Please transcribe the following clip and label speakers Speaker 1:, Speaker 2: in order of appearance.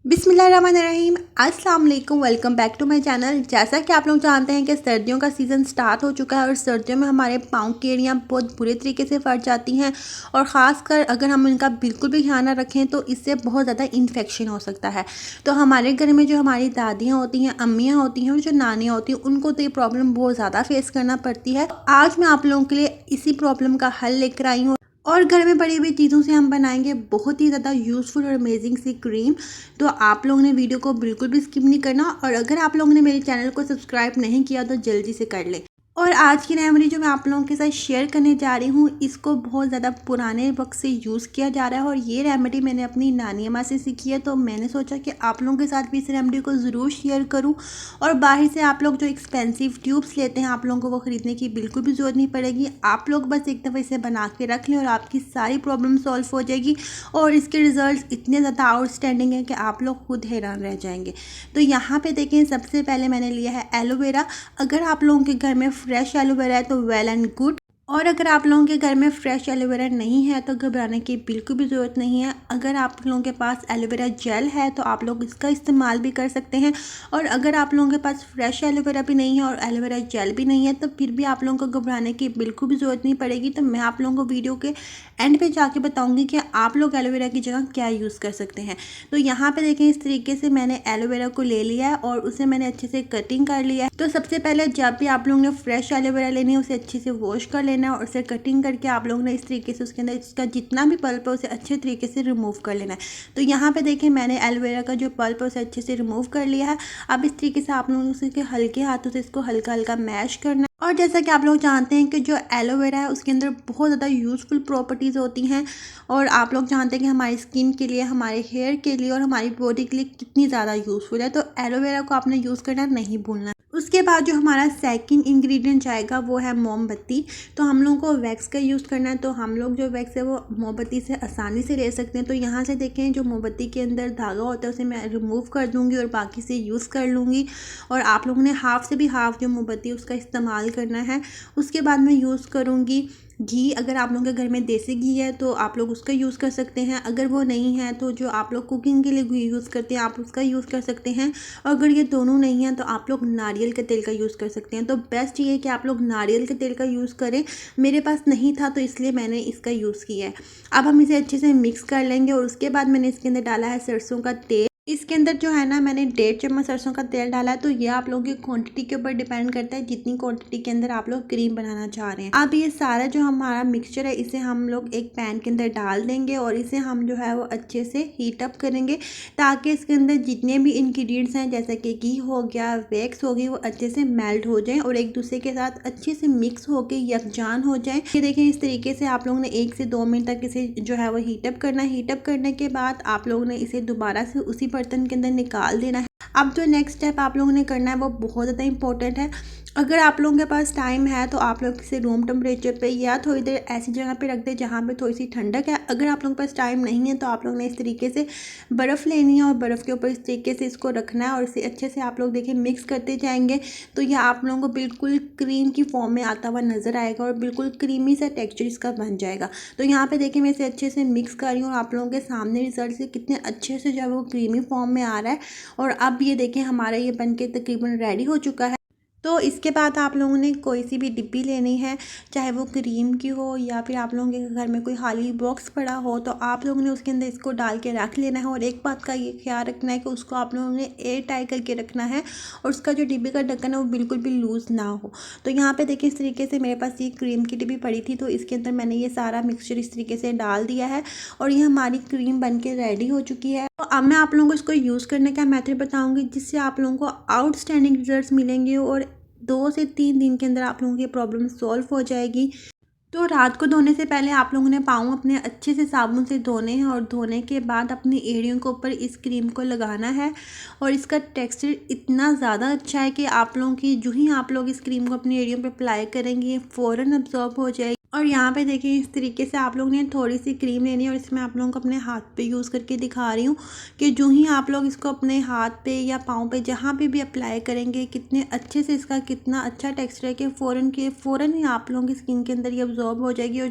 Speaker 1: बिस्मिल्लाहिर्रहमानिर्रहीम। अस्सलाम वालेकुम, welcome back to my channel. जैसा कि आप लोग जानते हैं कि सर्दियों का सीज़न स्टार्ट हो चुका है और सर्दियों में हमारे पाँव की एड़ियाँ बहुत बुरे तरीके से फट जाती हैं और ख़ासकर अगर हम इनका बिल्कुल भी ध्यान ना रखें तो इससे बहुत ज़्यादा इन्फेक्शन हो सकता है। तो हमारे घर में जो हमारी दादियाँ होती हैं, अम्मियाँ होती हैं और जो नानियाँ होती हैं, उनको तो ये प्रॉब्लम बहुत ज़्यादा फेस करना पड़ती है। आज मैं आप लोगों के लिए इसी प्रॉब्लम का हल लेकर आई हूँ और घर में पड़ी हुई चीज़ों से हम बनाएंगे बहुत ही ज़्यादा यूज़फुल और अमेजिंग सी क्रीम। तो आप लोगों ने वीडियो को बिल्कुल भी स्किप नहीं करना और अगर आप लोगों ने मेरे चैनल को सब्सक्राइब नहीं किया तो जल्दी से कर ले। और आज की रेमेडी जो मैं आप लोगों के साथ शेयर करने जा रही हूँ, इसको बहुत ज़्यादा पुराने वक्त से यूज़ किया जा रहा है और ये रेमेडी मैंने अपनी नानी अम्मा से सीखी है। तो मैंने सोचा कि आप लोगों के साथ भी इस रेमेडी को ज़रूर शेयर करूँ। और बाहर से आप लोग जो एक्सपेंसिव ट्यूब्स लेते हैं, आप लोगों को वो ख़रीदने की बिल्कुल भी ज़रूरत नहीं पड़ेगी। आप लोग बस एक दफ़ा इसे बना के रख लें और आपकी सारी प्रॉब्लम सॉल्व हो जाएगी और इसके रिज़ल्ट इतने ज़्यादा आउटस्टैंडिंग है कि आप लोग खुद हैरान रह जाएंगे। तो यहाँ पे देखें, सबसे पहले मैंने लिया है एलोवेरा। अगर आप लोगों के घर में फ्रेश एलोवेरा है तो वेल एंड गुड, और अगर आप लोगों के घर में फ्रेश एलोवेरा नहीं है तो घबराने की बिल्कुल भी ज़रूरत नहीं है। अगर आप लोगों के पास एलोवेरा जेल है तो आप लोग इसका इस्तेमाल भी कर सकते हैं। और अगर आप लोगों के पास फ्रेश एलोवेरा भी नहीं है और एलोवेरा जेल भी नहीं है तो फिर भी आप लोगों को घबराने की बिल्कुल भी ज़रूरत नहीं पड़ेगी। तो मैं आप लोगों को वीडियो के एंड पे जाके बताऊंगी कि आप लोग एलोवेरा की जगह क्या यूज़ कर सकते हैं। तो यहाँ पे देखें, इस तरीके से मैंने एलोवेरा को ले लिया है और उसे मैंने अच्छे से कटिंग कर लिया है। तो सबसे पहले जब भी आप लोगों ने फ्रेश एलोवेरा लेनी है उसे अच्छे से वॉश कर लेना है और उसे कटिंग करके आप लोगों ने इस तरीके से उसके अंदर इसका जितना भी पल्प है उसे अच्छे तरीके से रिमूव कर लेना है। तो यहाँ पे देखें, मैंने एलोवेरा का जो पल्प है उसे अच्छे से रिमूव कर लिया है। अब इस तरीके से आप लोगों ने हल्के हाथों से इसको हल्का हल्का मैश करना है। और जैसा कि आप लोग जानते हैं कि जो एलोवेरा है उसके अंदर बहुत ज़्यादा यूज़फुल प्रॉपर्टीज़ होती हैं और आप लोग जानते हैं कि हमारी स्किन के लिए, हमारे हेयर के लिए और हमारी बॉडी के लिए कितनी ज़्यादा यूज़फुल है। तो एलोवेरा को आपने यूज़ करना नहीं भूलना। उसके बाद जो हमारा सेकंड इंग्रेडिएंट जाएगा वो है मोमबत्ती। तो हम लोगों को वैक्स का यूज़ करना है, तो हम लोग जो वैक्स है वो मोमबत्ती से आसानी से ले सकते हैं। तो यहाँ से देखें, जो मोमबत्ती के अंदर धागा होता है उसे मैं रिमूव कर दूँगी और बाकी से यूज़ कर लूँगी। और आप लोगों ने हाफ़ से भी हाफ़ जो मोमबत्ती उसका इस्तेमाल करना है। उसके बाद मैं यूज़ करूँगी घी। अगर आप लोगों के घर में देसी घी है तो आप लोग उसका यूज़ कर सकते हैं। अगर वो नहीं है तो जो आप लोग कुकिंग के लिए घी यूज़ करते हैं आप उसका यूज़ कर सकते हैं। और अगर ये दोनों नहीं है तो आप लोग नारियल के तेल का यूज़ कर सकते हैं। तो बेस्ट ये है कि आप लोग नारियल के तेल का यूज़ करें। मेरे पास नहीं था तो इसलिए मैंने इसका यूज़ किया है। अब हम इसे अच्छे से मिक्स कर लेंगे और उसके बाद मैंने इसके अंदर डाला है सरसों का तेल। इसके अंदर जो है ना, मैंने 1.5 चम्मच सरसों का तेल डाला है। तो ये आप लोगों की क्वांटिटी के ऊपर डिपेंड करता है जितनी क्वांटिटी के अंदर आप लोग क्रीम बनाना चाह रहे हैं। अब ये सारा जो हमारा मिक्सचर है इसे हम लोग एक पैन के अंदर डाल देंगे और इसे हम जो है वो अच्छे से हीट अप करेंगे ताकि इसके अंदर जितने भी इंग्रेडिएंट्स हैं जैसे कि घी हो गया, वैक्स हो गई, वो अच्छे से मेल्ट हो जाएं और एक दूसरे के साथ अच्छे से मिक्स होकर यकजान हो जाएं। ये देखें, इस तरीके से आप लोगों ने 1 से 2 मिनट तक इसे जो है वो हीटअप करना है। हीटअप करने के बाद आप लोगों ने इसे दोबारा से उसी बर्तन के अंदर निकाल देना है। अब जो नेक्स्ट स्टेप आप लोगों ने करना है वो बहुत ज़्यादा इंपॉर्टेंट है। अगर आप लोगों के पास टाइम है तो आप लोग इसे रूम टेम्परेचर पे या थोड़ी देर ऐसी जगह पे रख दें जहाँ पे थोड़ी सी ठंडक है। अगर आप लोगों के पास टाइम नहीं है तो आप लोग ने इस तरीके से बर्फ़ लेनी है और बर्फ़ के ऊपर इस तरीके से इसको रखना है और इसे अच्छे से आप लोग देखिए मिक्स करते जाएंगे। तो यह आप लोगों को बिल्कुल क्रीम की फॉर्म में आता हुआ नज़र आएगा और बिल्कुल क्रीमी सा टेक्स्चर इसका बन जाएगा। तो यहाँ पे देखिए, मैं इसे अच्छे से मिक्स कर रही हूँ और आप लोगों के सामने रिजल्ट से कितने अच्छे से जो है वो क्रीमी फॉर्म में आ रहा है। और अब ये देखें, हमारा ये बन के तकरीबन रेडी हो चुका है। तो इसके बाद आप लोगों ने कोई सी भी डिब्बी लेनी है, चाहे वो क्रीम की हो या फिर आप लोगों के घर में कोई खाली बॉक्स पड़ा हो, तो आप लोगों ने उसके अंदर इसको डाल के रख लेना है। और एक बात का ये ख्याल रखना है कि उसको आप लोगों ने एयर टाइट करके रखना है और उसका जो डिब्बी का ढक्कन है वो बिल्कुल भी लूज़ ना हो। तो यहाँ पे देखिए, इस तरीके से मेरे पास ये क्रीम की डिब्बी पड़ी थी तो इसके अंदर मैंने ये सारा मिक्सचर इस तरीके से डाल दिया है और ये हमारी क्रीम बन के रेडी हो चुकी है। तो अब मैं आप लोगों को इसको यूज़ करने का मेथड बताऊँगी जिससे आप लोगों को आउटस्टैंडिंग रिजल्ट मिलेंगे और 2 से 3 दिन के अंदर आप लोगों की प्रॉब्लम सॉल्व हो जाएगी। तो रात को धोने से पहले आप लोगों ने पाँव अपने अच्छे से साबुन से धोने हैं और धोने के बाद अपनी एड़ियों के ऊपर इस क्रीम को लगाना है। और इसका टेक्सचर इतना ज़्यादा अच्छा है कि आप लोगों की जो ही आप लोग इस क्रीम को अपनी एड़ियों पर अप्लाई करेंगे फ़ौरन अब्जॉर्ब हो जाएगी। और यहाँ पे देखिए, इस तरीके से आप लोगों ने थोड़ी सी क्रीम लेनी है और इसमें आप लोगों को अपने हाथ पे यूज़ करके दिखा रही हूँ कि जो ही आप लोग इसको अपने हाथ पे या पाँव पे जहाँ पे भी अप्लाई करेंगे कितने अच्छे से इसका कितना अच्छा टेक्सचर है कि फ़ौरन ही आप लोगों की स्किन के अंदर ये अब्जॉर्ब हो जाएगी। और